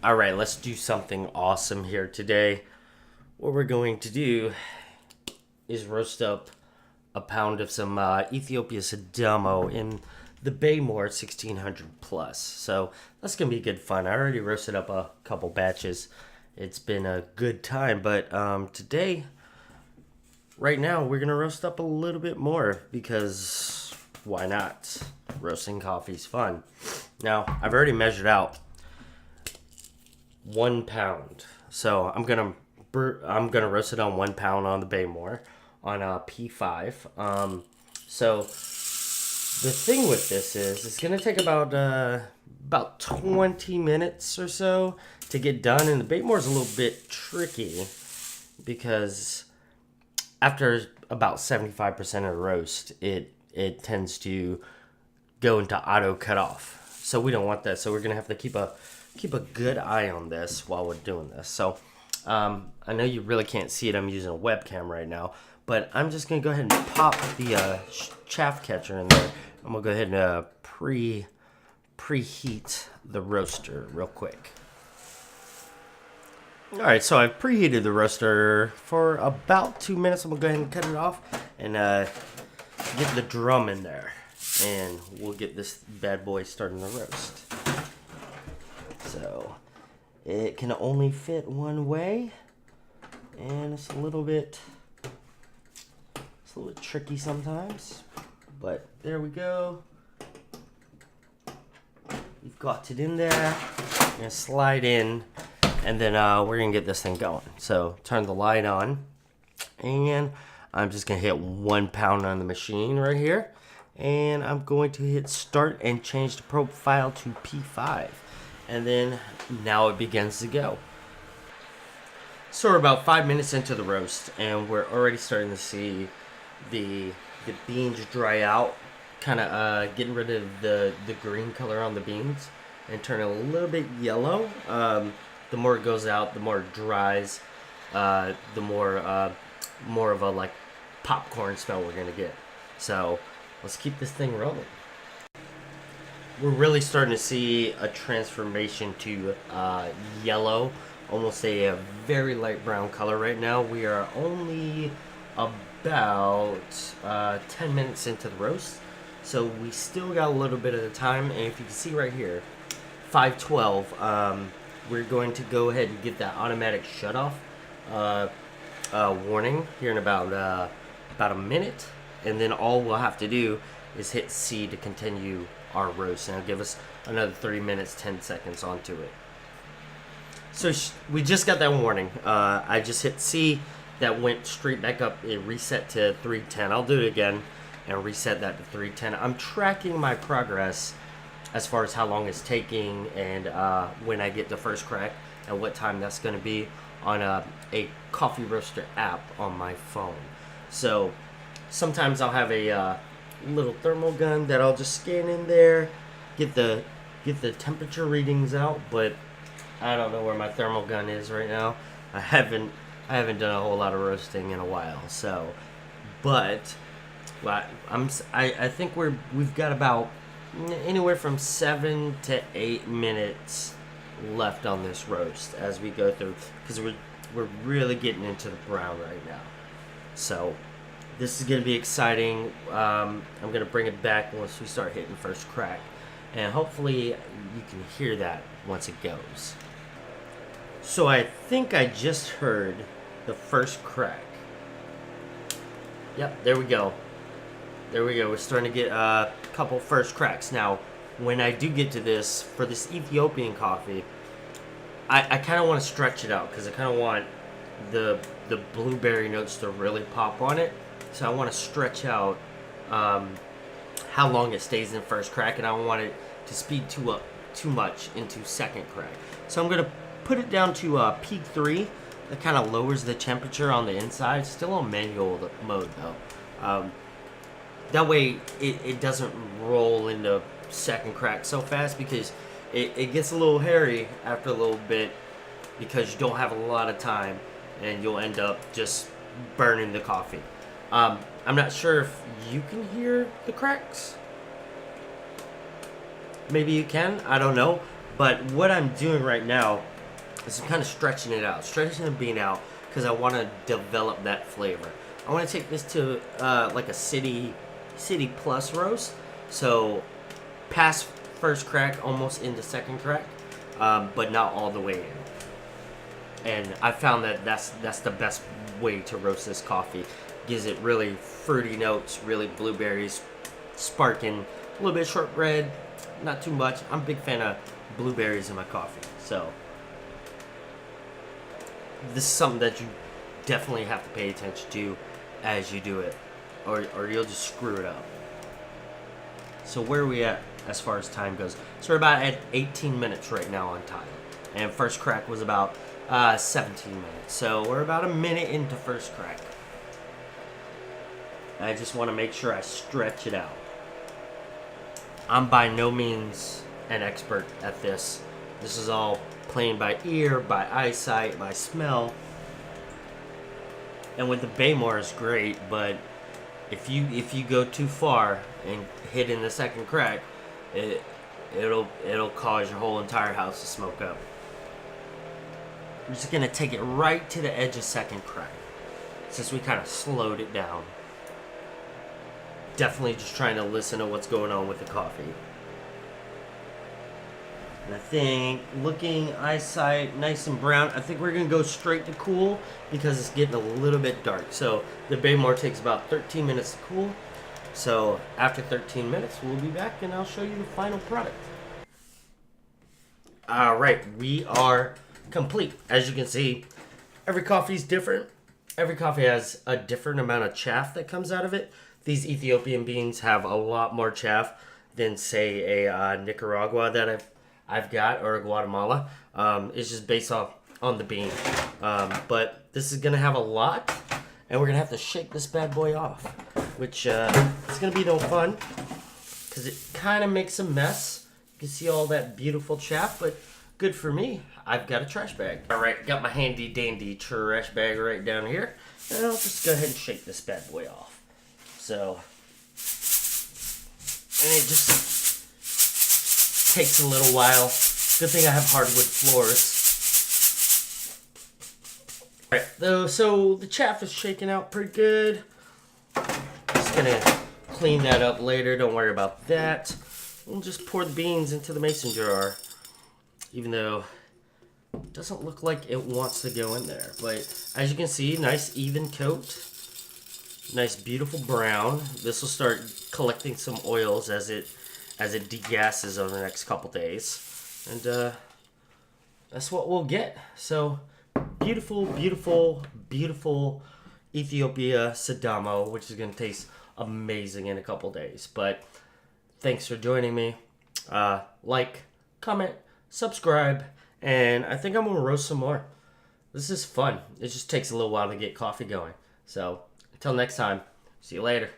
All right, let's do something awesome here today. What we're going to do is roast up a pound of some Ethiopia Sidamo in the Behmore 1600 plus. So that's going to be good fun. I already roasted up a couple batches. It's been a good time, but today, right now, we're going to roast up a little bit more because why not? Roasting coffee's fun. Now, I've already measured out 1 pound. So I'm gonna roast it on 1 pound on the Behmore on a P5. So the thing with this is it's gonna take about 20 minutes or so to get done, and the Behmore's a little bit tricky because after about 75% of the roast, it tends to go into auto cut off. So we don't want that. So we're gonna have to keep a good eye on this while we're doing this. So I know you really can't see it. I'm using a webcam right now, but I'm just gonna go ahead and pop the chaff catcher in there. I'm gonna go ahead and preheat the roaster real quick. All right, so I've preheated the roaster for about 2 minutes. I'm gonna go ahead and cut it off and get the drum in there, and we'll get this bad boy starting to roast. So it can only fit one way, and it's a little bit tricky sometimes, but there we go. We've got it in there. I'm gonna slide in, and then we're gonna get this thing going. So turn the light on, and I'm just gonna hit 1 pound on the machine right here, and I'm going to hit start and change the profile to P5. And then now it begins to go. So we're about 5 minutes into the roast, and we're already starting to see the beans dry out, kind of getting rid of the green color on the beans and turn a little bit yellow. The more it goes out, the more it dries, the more of a like popcorn smell we're gonna get. So let's keep this thing rolling. We're really starting to see a transformation to yellow, almost a very light brown color right now. We are only about 10 minutes into the roast, so we still got a little bit of the time. And if you can see right here, 512, we're going to go ahead and get that automatic shutoff warning here in about a minute, and then all we'll have to do is hit C to continue our roast, and it'll give us another 30 minutes 10 seconds onto it. So we just got that warning. I just hit C, that went straight back up. It reset to 310. I'll do it again and reset that to 310. I'm tracking my progress as far as how long it's taking, and when I get the first crack and what time that's going to be on a coffee roaster app on my phone. So sometimes I'll have a little thermal gun that I'll just scan in there, get the temperature readings out, but I don't know where my thermal gun is right now. I haven't done a whole lot of roasting in a while, so but I think we've got about anywhere from 7 to 8 minutes left on this roast as we go through, because we're really getting into the brown right now. So this is going to be exciting. I'm going to bring it back once we start hitting first crack. And hopefully you can hear that once it goes. So I think I just heard the first crack. Yep, there we go. There we go. We're starting to get a couple first cracks. Now, when I do get to this, for this Ethiopian coffee, I kind of want to stretch it out because I kind of want the blueberry notes to really pop on it. So I want to stretch out how long it stays in first crack, and I don't want it to speed too much into second crack. So I'm going to put it down to peak 3. That kind of lowers the temperature on the inside. Still on manual mode though. That way it doesn't roll into second crack so fast, because it gets a little hairy after a little bit because you don't have a lot of time, and you'll end up just burning the coffee. I'm not sure if you can hear the cracks. Maybe you can. I don't know. But what I'm doing right now is I'm kind of stretching the bean out because I want to develop that flavor. I want to take this to like a city plus roast. So past first crack, almost into second crack, but not all the way in. And I found that that's the best way to roast this coffee. Gives it really fruity notes, really blueberries, sparking, a little bit of shortbread, not too much. I'm a big fan of blueberries in my coffee. So this is something that you definitely have to pay attention to as you do it, or you'll just screw it up. So where are we at as far as time goes? So we're about at 18 minutes right now on time. And first crack was about 17 minutes. So we're about a minute into first crack. I just want to make sure I stretch it out. I'm by no means an expert at this. This is all playing by ear, by eyesight, by smell. And with the Behmore is great, but if you go too far and hit in the second crack, it'll cause your whole entire house to smoke up. I'm just gonna take it right to the edge of second crack, since we kind of slowed it down. Definitely just trying to listen to what's going on with the coffee. And I think, looking eyesight nice and brown, I think we're going to go straight to cool because it's getting a little bit dark. So the Behmore takes about 13 minutes to cool. So after 13 minutes, we'll be back and I'll show you the final product. Alright, we are complete. As you can see, every coffee is different. Every coffee has a different amount of chaff that comes out of it. These Ethiopian beans have a lot more chaff than, say, a Nicaragua that I've got, or a Guatemala. It's just based off on the bean. But this is going to have a lot, and we're going to have to shake this bad boy off, which is going to be no fun because it kind of makes a mess. You can see all that beautiful chaff, but good for me. I've got a trash bag. All right, got my handy dandy trash bag right down here, and I'll just go ahead and shake this bad boy off. So, and it just takes a little while. Good thing I have hardwood floors. Alright, so the chaff is shaking out pretty good. Just gonna clean that up later, don't worry about that. We'll just pour the beans into the mason jar. Even though it doesn't look like it wants to go in there. But as you can see, nice even coat. Nice beautiful brown. This will start collecting some oils as it degasses over the next couple days, and that's what we'll get. So beautiful, beautiful, beautiful Ethiopia Sidamo, which is going to taste amazing in a couple days. But thanks for joining me. Like, comment, subscribe, and I think I'm going to roast some more. This is fun. It just takes a little while to get coffee going. So until next time, see you later.